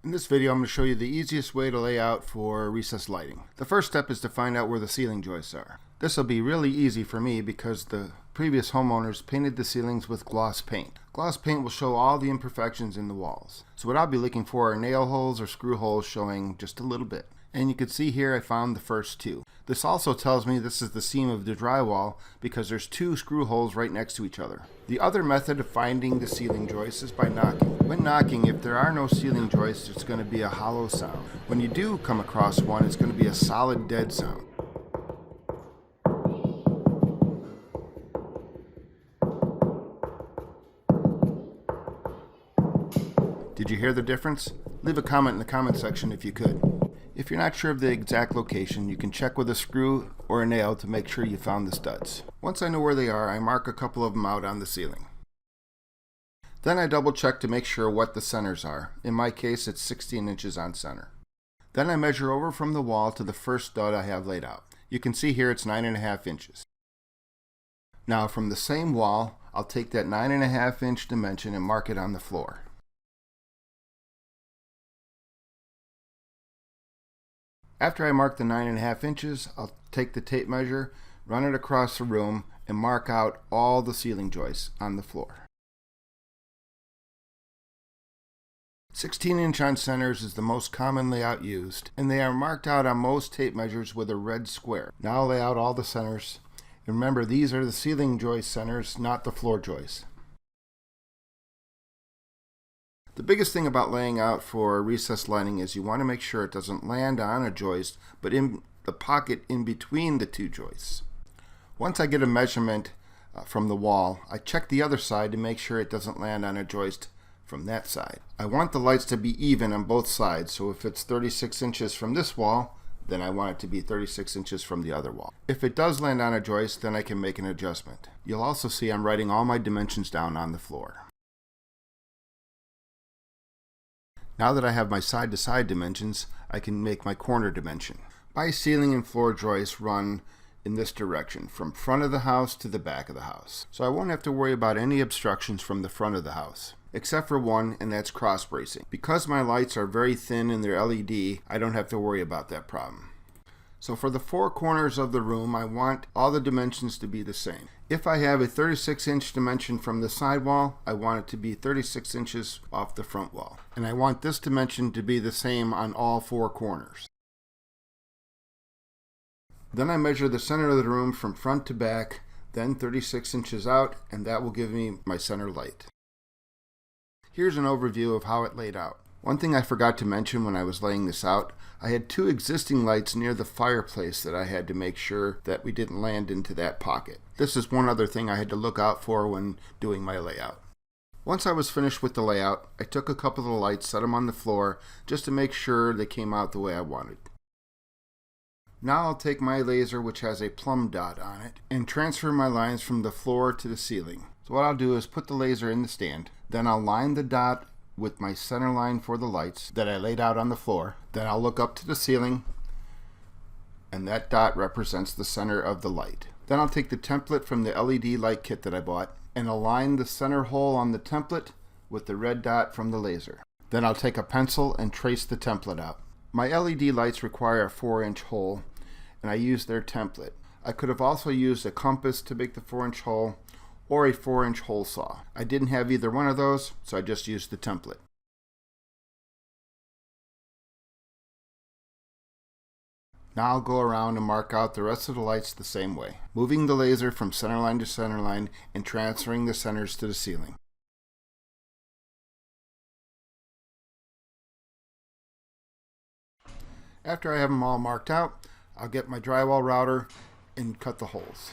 In this video, I'm going to show you the easiest way to lay out for recessed lighting. The first step is to find out where the ceiling joists are. This will be really easy for me because the previous homeowners painted the ceilings with gloss paint. Gloss paint will show all the imperfections in the walls. So what I'll be looking for are nail holes or screw holes showing just a little bit. And you can see here I found the first two. This also tells me this is the seam of the drywall because there's two screw holes right next to each other. The other method of finding the ceiling joists is by knocking. When knocking, if there are no ceiling joists, it's going to be a hollow sound. When you do come across one, it's going to be a solid dead sound. Did you hear the difference? Leave a comment in the comment section if you could. If you're not sure of the exact location, you can check with a screw or a nail to make sure you found the studs. Once I know where they are, I mark a couple of them out on the ceiling. Then I double check to make sure what the centers are. In my case, it's 16 inches on center. Then I measure over from the wall to the first stud I have laid out. You can see here it's 9.5 inches. Now from the same wall, I'll take that 9.5 inch dimension and mark it on the floor. After I mark the 9.5 inches, I'll take the tape measure, run it across the room, and mark out all the ceiling joists on the floor. 16-inch on centers is the most common layout used, and they are marked out on most tape measures with a red square. Now I'll lay out all the centers. And remember, these are the ceiling joist centers, not the floor joists. The biggest thing about laying out for recessed lighting is you want to make sure it doesn't land on a joist, but in the pocket in between the two joists. Once I get a measurement from the wall, I check the other side to make sure it doesn't land on a joist from that side. I want the lights to be even on both sides, so if it's 36 inches from this wall, then I want it to be 36 inches from the other wall. If it does land on a joist, then I can make an adjustment. You'll also see I'm writing all my dimensions down on the floor. Now that I have my side-to-side dimensions, I can make my corner dimension. My ceiling and floor joists run in this direction, from front of the house to the back of the house. So I won't have to worry about any obstructions from the front of the house, except for one, and that's cross bracing. Because my lights are very thin and they're LED, I don't have to worry about that problem. So for the four corners of the room, I want all the dimensions to be the same. If I have a 36-inch dimension from the side wall, I want it to be 36 inches off the front wall. And I want this dimension to be the same on all four corners. Then I measure the center of the room from front to back, then 36 inches out, and that will give me my center light. Here's an overview of how it laid out. One thing I forgot to mention when I was laying this out, I had two existing lights near the fireplace that I had to make sure that we didn't land into that pocket. This is one other thing I had to look out for when doing my layout. Once I was finished with the layout, I took a couple of the lights, set them on the floor, just to make sure they came out the way I wanted. Now I'll take my laser, which has a plumb dot on it, and transfer my lines from the floor to the ceiling. So what I'll do is put the laser in the stand, then I'll line the dot with my center line for the lights that I laid out on the floor. Then I'll look up to the ceiling, and that dot represents the center of the light. Then I'll take the template from the LED light kit that I bought and align the center hole on the template with the red dot from the laser. Then I'll take a pencil and trace the template out. My LED lights require a 4-inch hole, and I used their template. I could have also used a compass to make the 4-inch hole, or a 4-inch hole saw. I didn't have either one of those, so I just used the template. Now I'll go around and mark out the rest of the lights the same way, moving the laser from center line to center line and transferring the centers to the ceiling. After I have them all marked out, I'll get my drywall router and cut the holes.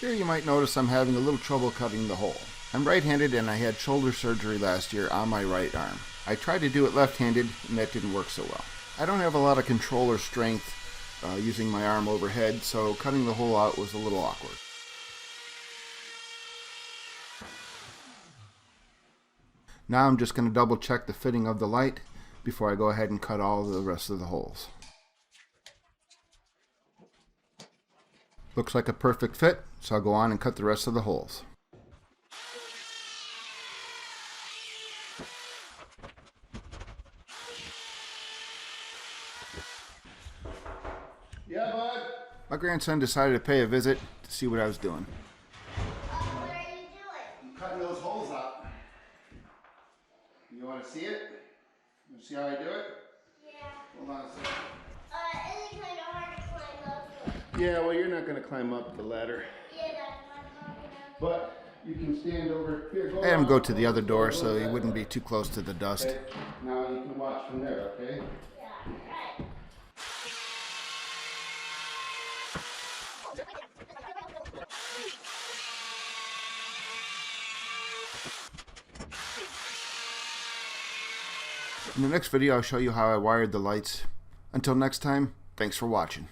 Here you might notice I'm having a little trouble cutting the hole. I'm right-handed and I had shoulder surgery last year on my right arm. I tried to do it left-handed and that didn't work so well. I don't have a lot of control or strength using my arm overhead, so cutting the hole out was a little awkward. Now I'm just going to double check the fitting of the light before I go ahead and cut all the rest of the holes. Looks like a perfect fit, So I'll go on and cut the rest of the holes. Yeah, bud? My grandson decided to pay a visit to see what I was doing. What are you doing? I'm cutting those holes out. You want to see it? You want to see how I do it? Yeah. Hold on a second. It's kind of hard to climb up to. Yeah, well, you're not going to climb up the ladder. Yeah, that's what I'm talking about. But you can stand over here. I had him go to the other door so he wouldn't be too close to the dust. Okay. Now you can watch from there, okay? Yeah, right. In the next video, I'll show you how I wired the lights. Until next time, thanks for watching.